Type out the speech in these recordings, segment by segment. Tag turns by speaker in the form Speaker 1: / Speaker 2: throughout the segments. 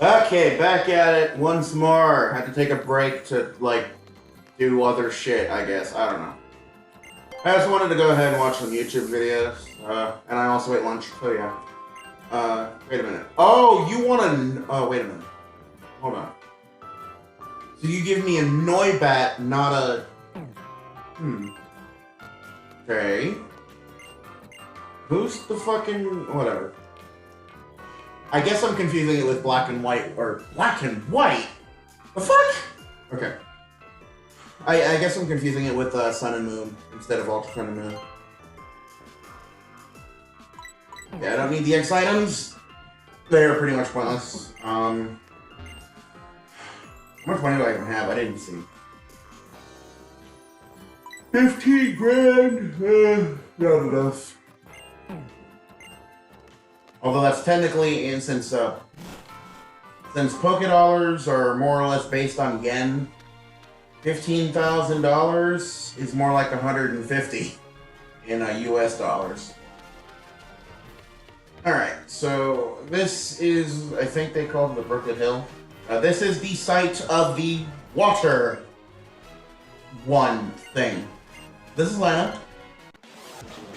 Speaker 1: Okay, back at it once more. Had to take a break to, like, do other shit, I guess. I don't know. I just wanted to go ahead and watch some YouTube videos. And I also ate lunch, so yeah. Wait a minute. Oh, you want to... Oh, wait a minute. Hold on. So you give me a Noibat, not a... Okay. Who's the fucking... Whatever. I guess I'm confusing it with Black and White, or Black and White? The fuck? Okay. I guess I'm confusing it with Sun and Moon instead of Ultra Sun and Moon. Yeah, I don't need the X items. They are pretty much pointless. How much money do I even have? I didn't see. 15 grand? Not enough. Although that's technically, and since Pokédollars are more or less based on yen, $15,000 is more like 150 in US dollars. Alright, so this is, I think they call it the Brooklet Hill. This is the site of the water one thing. This is Lana.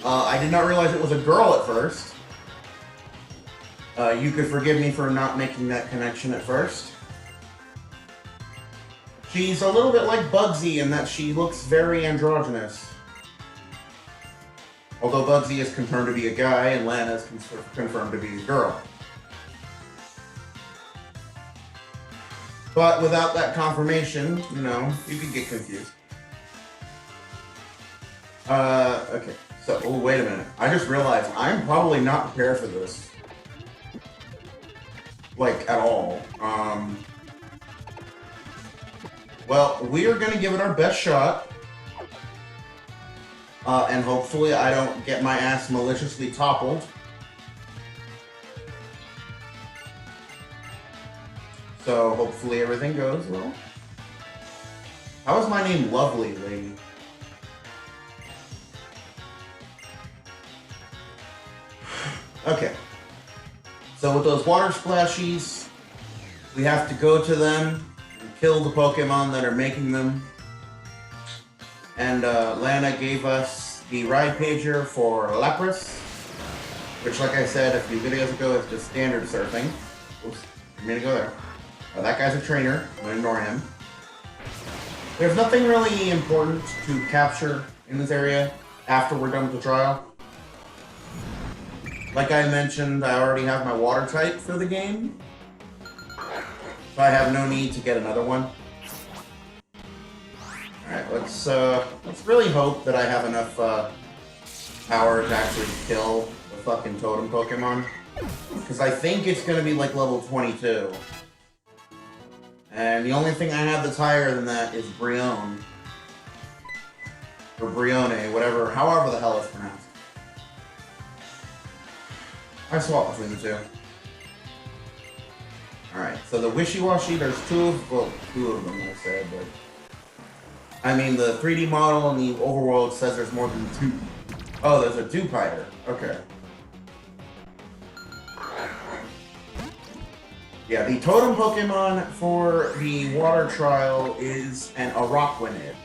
Speaker 1: I did not realize it was a girl at first. You could forgive me for not making that connection at first. She's a little bit like Bugsy in that she looks very androgynous. Although Bugsy is confirmed to be a guy and Lana is confirmed to be a girl. But without that confirmation, you know, you could get confused. Okay. So, oh, wait a minute. I just realized I'm probably not prepared for this. Like, at all. Well, we are gonna give it our best shot. And hopefully I don't get my ass maliciously toppled. So, hopefully everything goes well. How is my name Lovely, lady? Okay. So with those water splashies, we have to go to them and kill the Pokemon that are making them. And Lana gave us the ride pager for Lapras, which, like I said a few videos ago, is just standard surfing. Oops, I'm gonna go there. That guy's a trainer. I'm gonna ignore him. There's nothing really important to capture in this area after we're done with the trial. Like I mentioned, I already have my water type for the game, so I have no need to get another one. Alright, let's really hope that I have enough power to actually kill the fucking totem Pokemon. Because I think it's going to be like level 22. And the only thing I have that's higher than that is Brionne. Or Brione, whatever, however the hell it's pronounced. I swap between the two. Alright, so the Wishy-Washy, there's two of them, I said, but... I mean, the 3D model and the overworld says there's more than two. Oh, there's a Dewpider. Okay. Yeah, the totem Pokemon for the water trial is an Araquanid.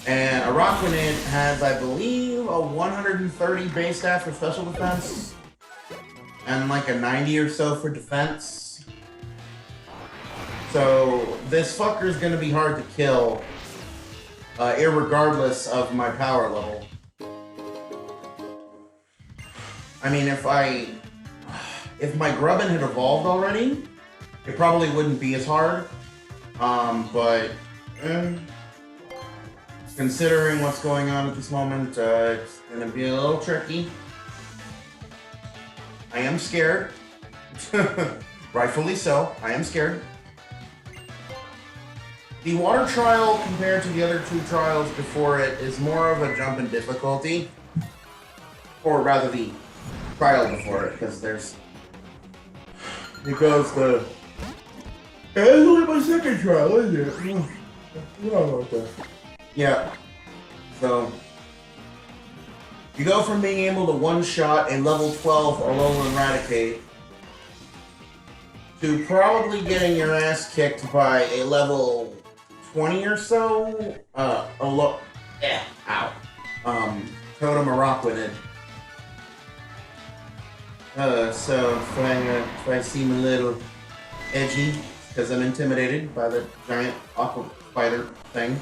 Speaker 1: And Araquanid has, I believe, a 130 base stat for special defense. And like a 90 or so for defense. So, this fucker's gonna be hard to kill, irregardless of my power level. I mean, if my Grubbin had evolved already, it probably wouldn't be as hard. But considering what's going on at this moment, it's gonna be a little tricky. I am scared. Rightfully so, I am scared. The water trial, compared to the other two trials before it, is more of a jump in difficulty. Or rather, the trial before it, because there's... Because the... It's only my second trial, isn't it? Yeah. So... You go from being able to one-shot a level 12 Alolan Raticate to probably getting your ass kicked by a level 20 or so, ow. Totem Araquanid. So if I seem a little edgy, because I'm intimidated by the giant aqua spider thing.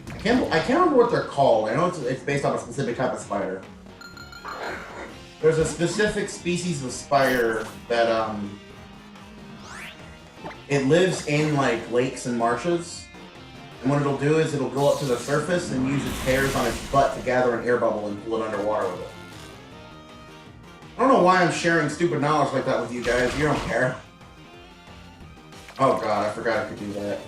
Speaker 1: I can't remember what they're called. I know it's based on a specific type of spider. There's a specific species of spider that it lives in like lakes and marshes. And what it'll do is it'll go up to the surface and use its hairs on its butt to gather an air bubble and pull it underwater with it. I don't know why I'm sharing stupid knowledge like that with you guys. You don't care. Oh god, I forgot I could do that.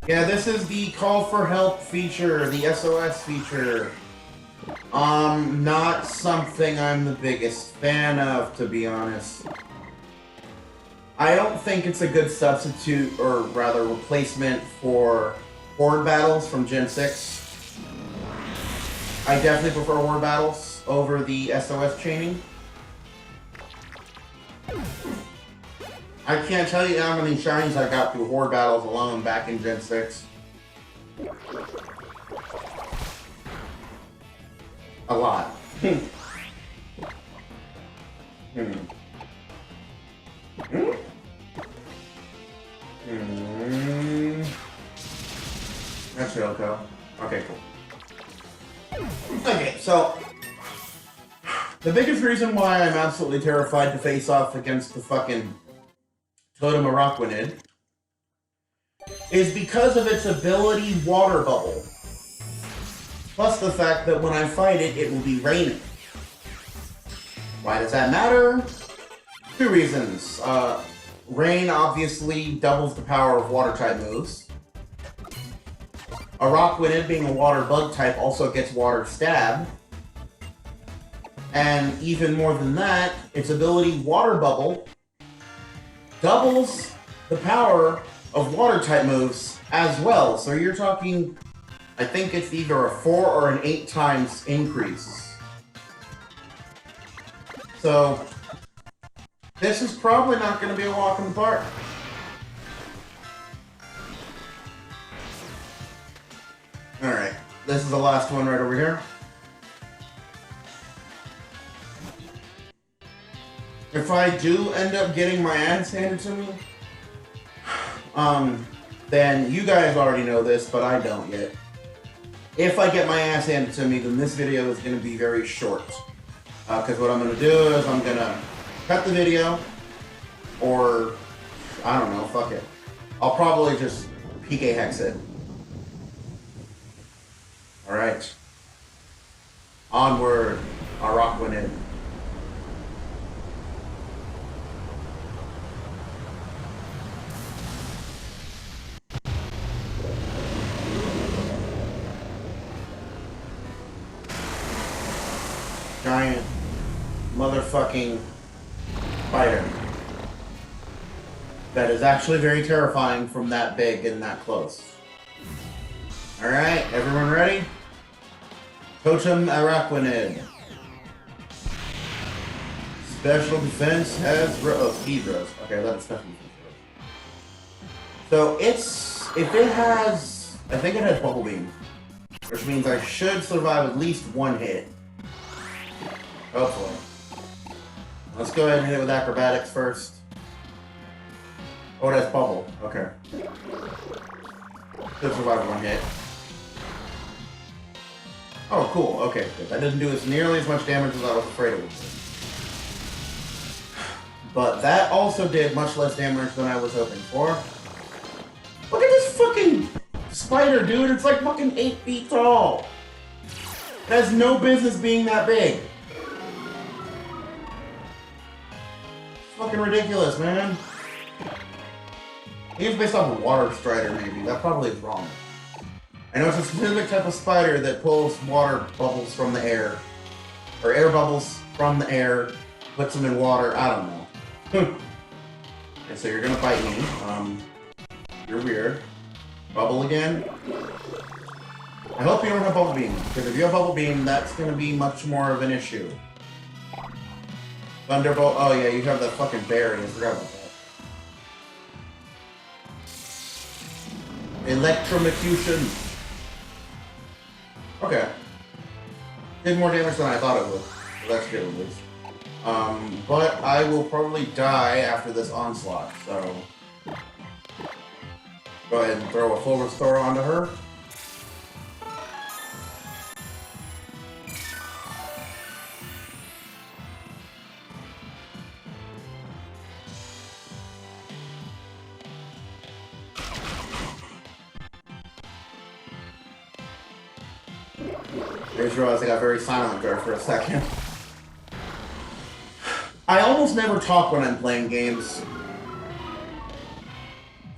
Speaker 1: Yeah, this is the call for help feature, the SOS feature. Not something I'm the biggest fan of, to be honest. I don't think it's a good substitute, or rather replacement, for Horde battles from Gen 6. I definitely prefer Horde battles over the SOS chaining. I can't tell you how many shinies I got through Horde battles alone back in Gen 6. A lot. That's Yoko. Okay, cool. Okay, so the biggest reason why I'm absolutely terrified to face off against the fucking Totem Araquanid is because of its ability Water Bubble. Plus the fact that when I fight it, it will be raining. Why does that matter? Two reasons. Rain obviously doubles the power of water-type moves. Araquanid, being a water bug type, also gets water stab. And even more than that, its ability Water Bubble doubles the power of water-type moves as well. So you're talking, I think it's either a 4 or an 8 times increase. So this is probably not going to be a walk in the park. Alright, this is the last one right over here. If I do end up getting my ass handed to me, then you guys already know this, but I don't yet. If I get my ass handed to me, then this video is going to be very short. Because what I'm going to do is I'm going to cut the video, or, I don't know, fuck it. I'll probably just PK Hex it. Alright. Onward, Araquanid. Giant motherfucking spider that is actually very terrifying from that big and that close. Alright, everyone ready? Totem Araquanid. Special defense has speed rose. Okay, that's special defense. So if it has, I think it has Bubble Beam, which means I should survive at least one hit. Hopefully. Let's go ahead and hit it with acrobatics first. Oh, that's Bubble. Okay. Should survive one hit. Oh, cool. Okay, good. That didn't do us nearly as much damage as I was afraid it would do. But that also did much less damage than I was hoping for. Look at this fucking spider, dude. It's like fucking 8 feet tall. It has no business being that big. Fucking ridiculous, man. I think it's based off a water strider, maybe. That probably is wrong. I know it's a specific type of spider that pulls water bubbles from the air. Or air bubbles from the air, puts them in water, I don't know. And so you're gonna bite me. You're weird. Bubble again. I hope you don't have Bubble Beam, because if you have Bubble Beam, that's gonna be much more of an issue. Thunderbolt, oh yeah, you have that fucking berry, I forgot about that. Electrocution. Okay. Did more damage than I thought it would. So that's good at least. But I will probably die after this onslaught, so... Go ahead and throw a full restore onto her. I just realized I got very silent there for a second. I almost never talk when I'm playing games.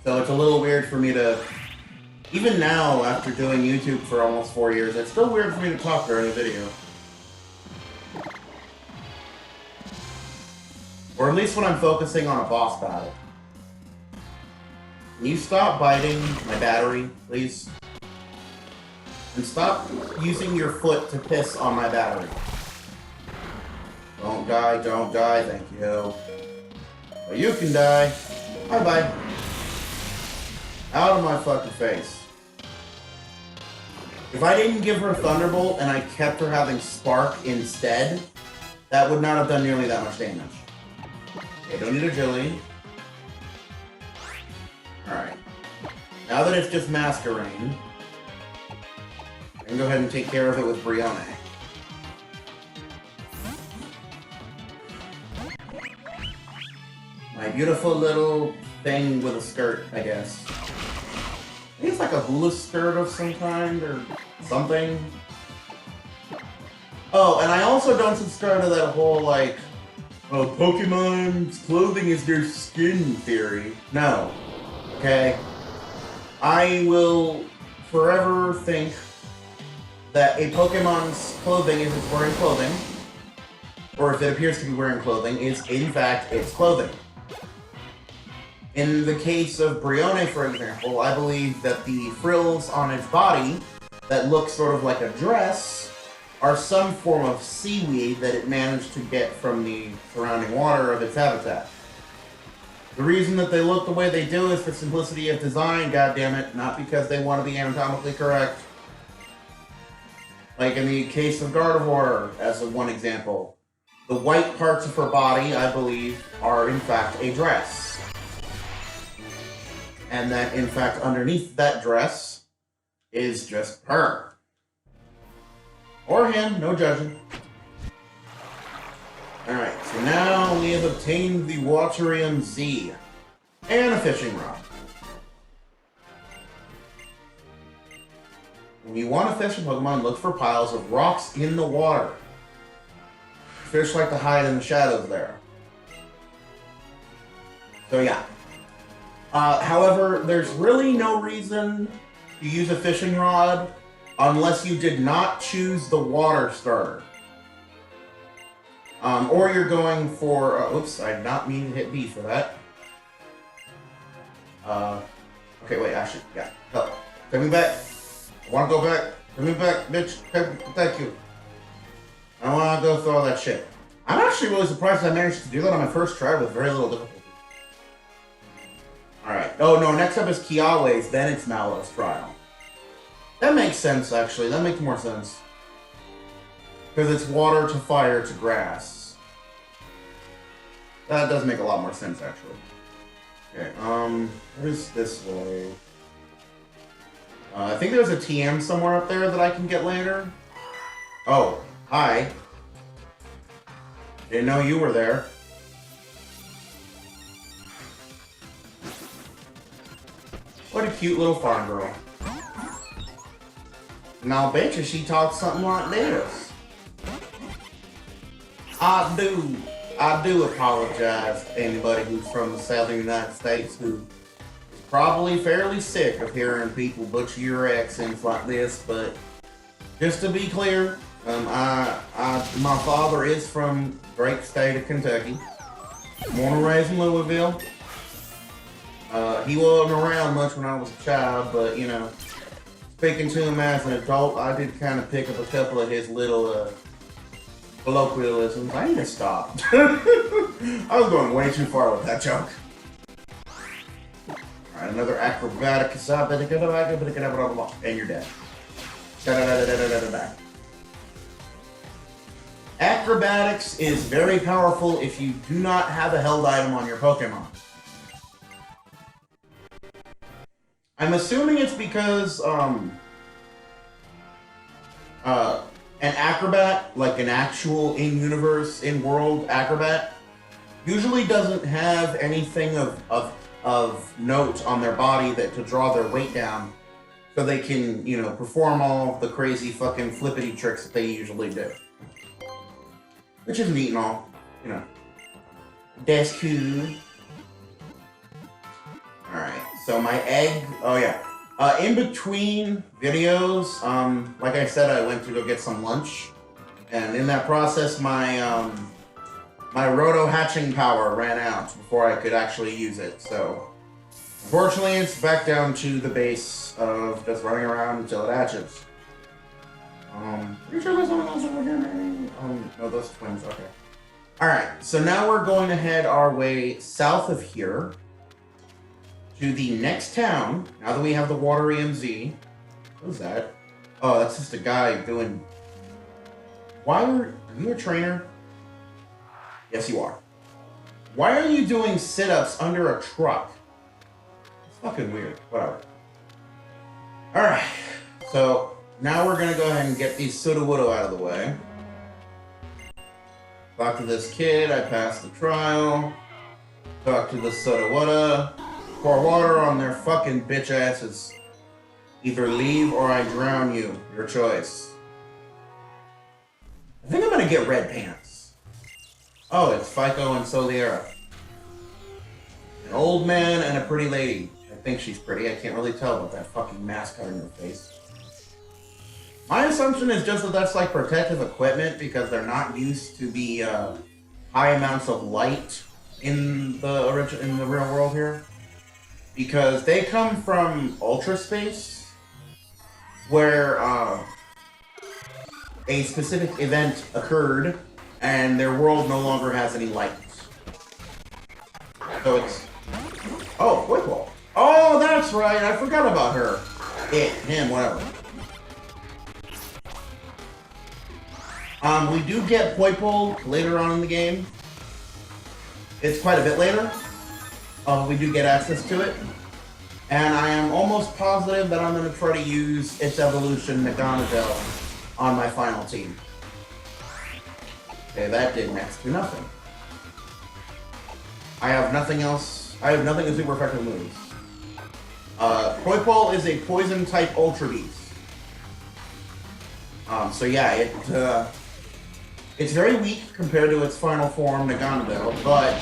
Speaker 1: So it's a little weird for me to... Even now, after doing YouTube for almost 4 years, it's still weird for me to talk during a video. Or at least when I'm focusing on a boss battle. Can you stop biting my battery, please? And stop using your foot to piss on my battery. Don't die, thank you. But you can die. Bye-bye. Out of my fucking face. If I didn't give her Thunderbolt and I kept her having Spark instead, that would not have done nearly that much damage. Okay, don't need Agility. Alright. Now that it's just Masquerain, I can go ahead and take care of it with Brionne. My beautiful little thing with a skirt, I guess. I think it's like a hula skirt of some kind, or something. Oh, and I also don't subscribe to that whole, like, oh, Pokemon's clothing is their skin theory. No. Okay? I will forever think that a Pokemon's clothing, if it's wearing clothing, or if it appears to be wearing clothing, is in fact its clothing. In the case of Brionne, for example, I believe that the frills on its body that look sort of like a dress are some form of seaweed that it managed to get from the surrounding water of its habitat. The reason that they look the way they do is for simplicity of design, goddammit, not because they want to be anatomically correct. Like in the case of Gardevoir, as one example, the white parts of her body, I believe, are in fact a dress. And that, in fact, underneath that dress is just her. Or him, no judging. Alright, so now we have obtained the Waterium Z. And a fishing rod. When you want to fish a Pokemon, look for piles of rocks in the water. Fish like to hide in the shadows there. So yeah. However, there's really no reason to use a fishing rod unless you did not choose the water starter. Or you're going for... oops, I did not mean to hit B for that. Okay, wait, actually, yeah. Oh, take me back. I want to go back. Take me back, bitch. Thank you. I don't want to go through all that shit. I'm actually really surprised I managed to do that on my first try with very little difficulty. Alright. Oh, no, next up is Kiawe's, then it's Mallow's Trial. That makes sense, actually. That makes more sense. Because it's water to fire to grass. That does make a lot more sense, actually. Okay, what is this way? I think there's a TM somewhere up there that I can get later. Oh, hi. Didn't know you were there. What a cute little farm girl. And I'll bet you she talks something like this. I do apologize to anybody who's from the southern United States who is probably fairly sick of hearing people butcher your accents like this, but just to be clear, my father is from the great state of Kentucky. Born and raised in Louisville. He wasn't around much when I was a child, but, you know, speaking to him as an adult, I did kind of pick up a couple of his little, colloquialisms. I need to stop. I was going way too far with that joke. Alright, Alright, another acrobatic, and you're dead. Da-da-da-da-da-da-da-da. Acrobatics is very powerful if you do not have a held item on your Pokemon. I'm assuming it's because, an acrobat, like an actual in-universe, in-world acrobat, usually doesn't have anything of note on their body to draw their weight down, so they can, you know, perform all the crazy fucking flippity tricks that they usually do. Which is neat and all, you know. That's cool. Alright, so my egg, oh yeah. In between videos, like I said, I went to go get some lunch. And in that process, my roto hatching power ran out before I could actually use it, so... Unfortunately, it's back down to the base of just running around until it hatches. Pretty sure there's someone else over here, maybe? No, those twins, okay. Alright, so now we're going to head our way south of here to the next town, now that we have the Water EMZ. Who's that? Oh, that's just a guy doing... Why are you a trainer? Yes, you are. Why are you doing sit-ups under a truck? It's fucking weird. Whatever. Alright, so... Now we're gonna go ahead and get these Sudowoodo out of the way. Talk to this kid, I passed the trial. Talk to the Sudowoodo. Pour water on their fucking bitch asses. Either leave or I drown you. Your choice. I think I'm gonna get red pants. Oh, it's Fico and Soliera. An old man and a pretty lady. I think she's pretty, I can't really tell with that fucking mask covering her face. My assumption is just that that's like protective equipment because they're not used to the high amounts of light in the real world here. Because they come from Ultra Space, where a specific event occurred and their world no longer has any light. So it's... Oh, Poipole. Oh, that's right, I forgot about her. It, him, whatever. We do get Poipole later on in the game. It's quite a bit later. We do get access to it. And I am almost positive that I'm going to try to use its evolution, Naganadel, on my final team. Okay, that did next to nothing. I have nothing else. I have nothing to super effective moves. Poipole is a poison-type Ultra Beast. So yeah, it's very weak compared to its final form, Naganadel, but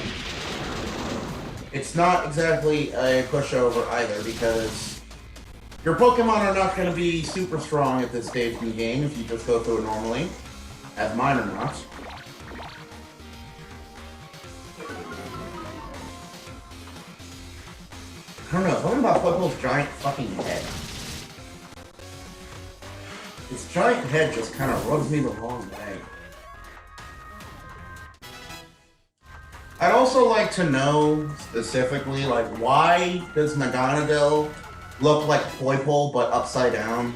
Speaker 1: it's not exactly a pushover either, because your Pokemon are not going to be super strong at this stage in the game if you just go through it normally, as mine are not. I don't know, something about Poipole's giant fucking head. Its giant head just kind of rubs me the wrong way. I'd also like to know, specifically, like, why does Naganadel look like Poipole, but upside down?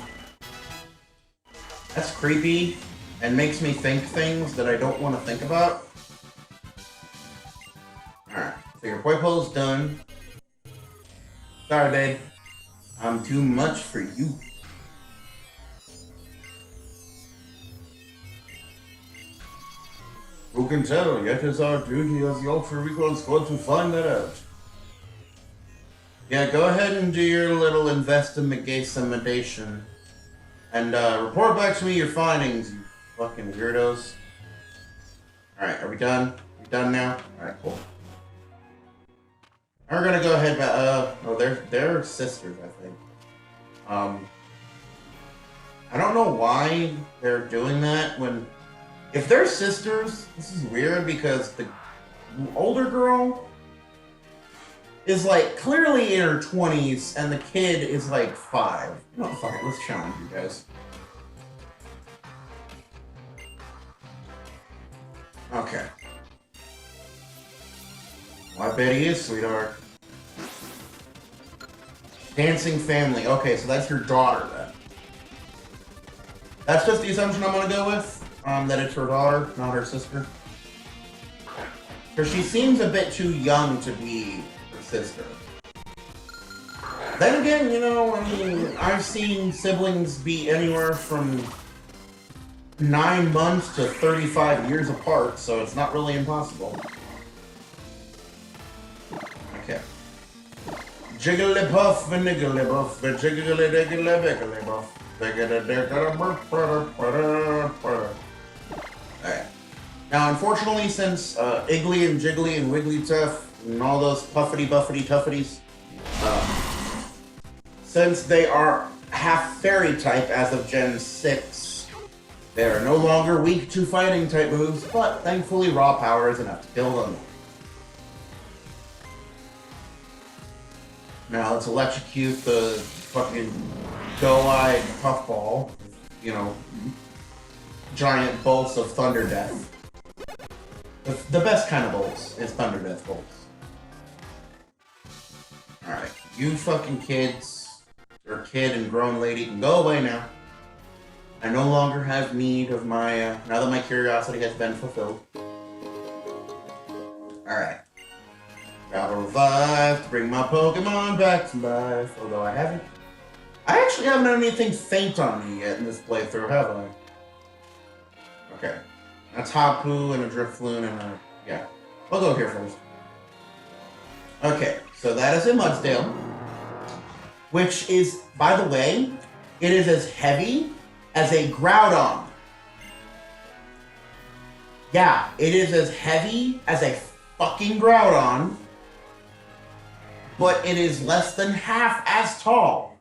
Speaker 1: That's creepy, and makes me think things that I don't want to think about. Alright, so your Poipole's done. Sorry, babe. I'm too much for you. Who can tell? Yet it's our duty as the Ultra Recon Squad to find that out. Yeah, go ahead and do your little investigation. And report back to me your findings, you fucking weirdos. Alright, are we done? We done now? Alright, cool. We're gonna go ahead, oh, they're sisters, I think. I don't know why they're doing that when... If they're sisters, this is weird because the older girl is like clearly in her 20s and the kid is like 5. You know, fuck it, let's challenge you guys. Okay. Well, I bet he is, sweetheart. Dancing family. Okay, so that's your daughter then. That's just the assumption I'm gonna go with. That it's her daughter, not her sister. Because she seems a bit too young to be her sister. Then again, you know, I mean, I've seen siblings be anywhere from 9 months to 35 years apart, so it's not really impossible. Okay. Jigglypuff and nigglypuff, the jiggly diggly biggly buff. Alright. Now, unfortunately, since Iggly and Jiggly and Wigglytuff and all those puffity buffity tuffities, since they are half fairy type as of Gen 6, they are no longer weak to fighting type moves, but thankfully raw power is enough to kill them. Now let's electrocute the fucking doe-eyed puffball, you know, giant bolts of Thunder Death. The best kind of bolts is Thunder Death bolts. Alright, you fucking kids, or kid and grown lady can go away now. I no longer have need of my, now that my curiosity has been fulfilled. Alright. Gotta revive to bring my Pokemon back to life, although I haven't. I actually haven't had anything faint on me yet in this playthrough, have I? Okay. A Tapu and a Drifloon and a... yeah. We'll go here first. Okay, so that is a Mudsdale. Which is, by the way, it is as heavy as a Groudon. Yeah, it is as heavy as a fucking Groudon, but it is less than half as tall.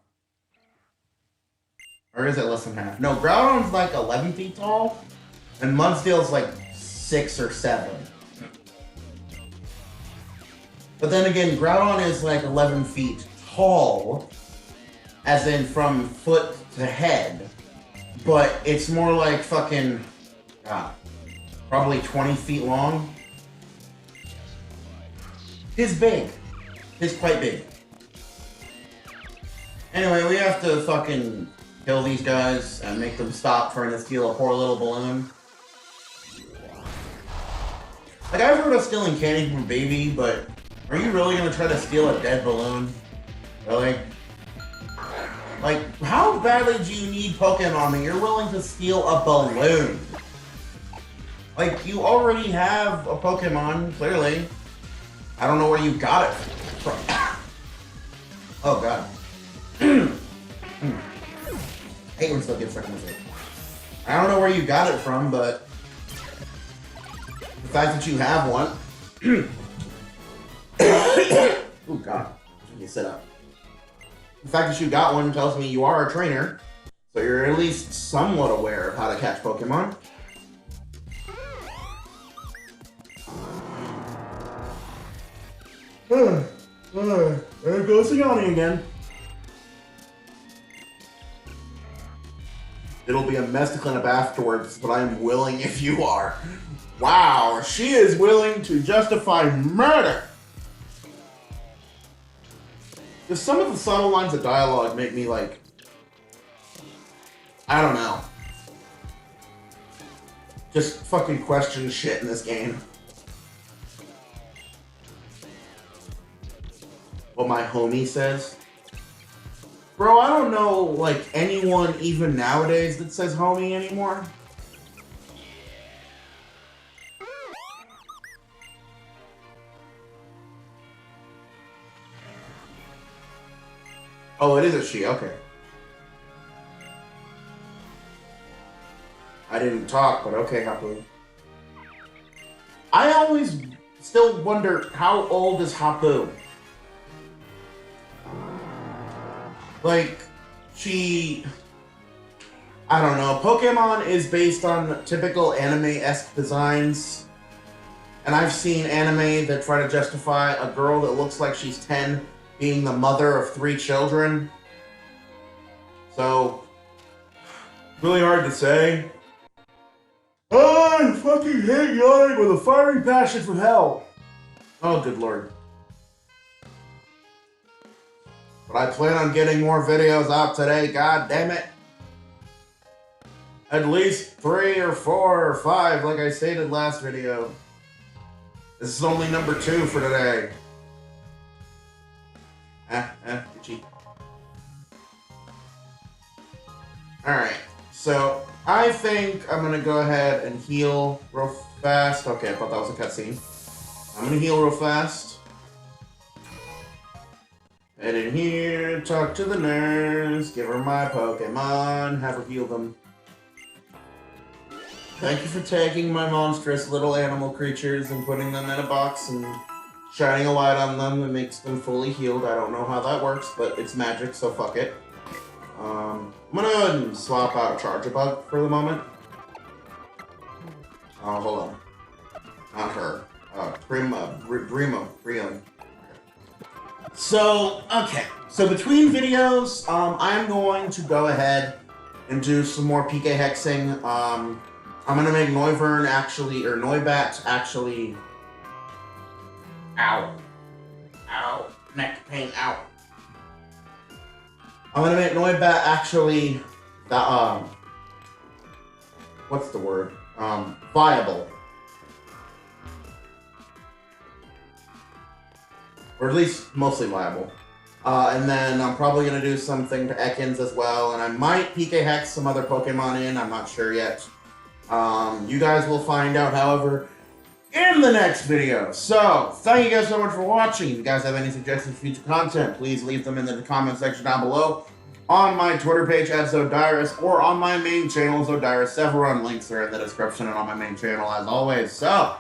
Speaker 1: Or is it less than half? No, Groudon's like 11 feet tall, and Mudsdale's like 6 or 7. But then again, Groudon is like 11 feet tall, as in from foot to head, but it's more like fucking, probably 20 feet long. It's big. It's quite big. Anyway, we have to fucking kill these guys and make them stop trying to steal a poor little balloon. Like, I've heard of stealing candy from a baby, but are you really gonna try to steal a dead balloon? Really? Like, how badly do you need Pokemon that you're willing to steal a balloon? Like, you already have a Pokemon, clearly. I don't know where you got it from. Oh, God. I hate when stuff gets stuck in my throat. I don't know where you got it from, but the fact that you have one. Oh, God. Let me sit up. The fact that you got one tells me you are a trainer, so you're at least somewhat aware of how to catch Pokemon. There goes Yanni again. It'll be a mess to clean up afterwards, but I'm willing if you are. Wow, she is willing to justify murder! Just some of the subtle lines of dialogue make me like... I don't know. Just fucking question shit in this game. What my homie says. Bro, I don't know, like, anyone even nowadays that says homie anymore. Oh, it is a she, okay. I didn't talk, but okay, Hapu. I always still wonder, how old is Hapu? Like, I don't know. Pokemon is based on typical anime-esque designs. And I've seen anime that try to justify a girl that looks like she's 10 being the mother of 3 children. So, really hard to say. I fucking hate yawning with a fiery passion from hell. Oh, good lord. But I plan on getting more videos out today, god damn it. At least 3 or 4 or 5, like I stated last video. This is only number 2 for today. Itchy. Alright, so I think I'm gonna go ahead and heal real fast. Okay, I thought that was a cutscene. I'm gonna heal real fast. Head in here, talk to the nurse, give her my Pokemon, have her heal them. Thank you for taking my monstrous little animal creatures and putting them in a box and shining a light on them that makes them fully healed. I don't know how that works, but it's magic, so fuck it. I'm gonna go ahead and swap out Charjabug for the moment. Oh, hold on. Not her. Brimo. So, okay. So between videos, I'm going to go ahead and do some more PK hexing. I'm gonna make Noivern actually, or Noibat actually... Ow. Ow. Neck pain, ow. I'm gonna make Noibat actually... what's the word? Viable. Or at least mostly viable. And then I'm probably gonna do something to Ekans as well, and I might PK Hex some other Pokemon in, I'm not sure yet. You guys will find out, however, in the next video. So, thank you guys so much for watching. If you guys have any suggestions for future content, please leave them in the comment section down below, on my Twitter page at Zodyrus, or on my main channel, Zodyrus. Several links are in the description and on my main channel as always. So,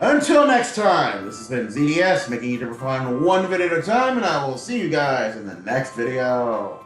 Speaker 1: until next time, this has been ZDS, making you different fun one video at a time, and I will see you guys in the next video.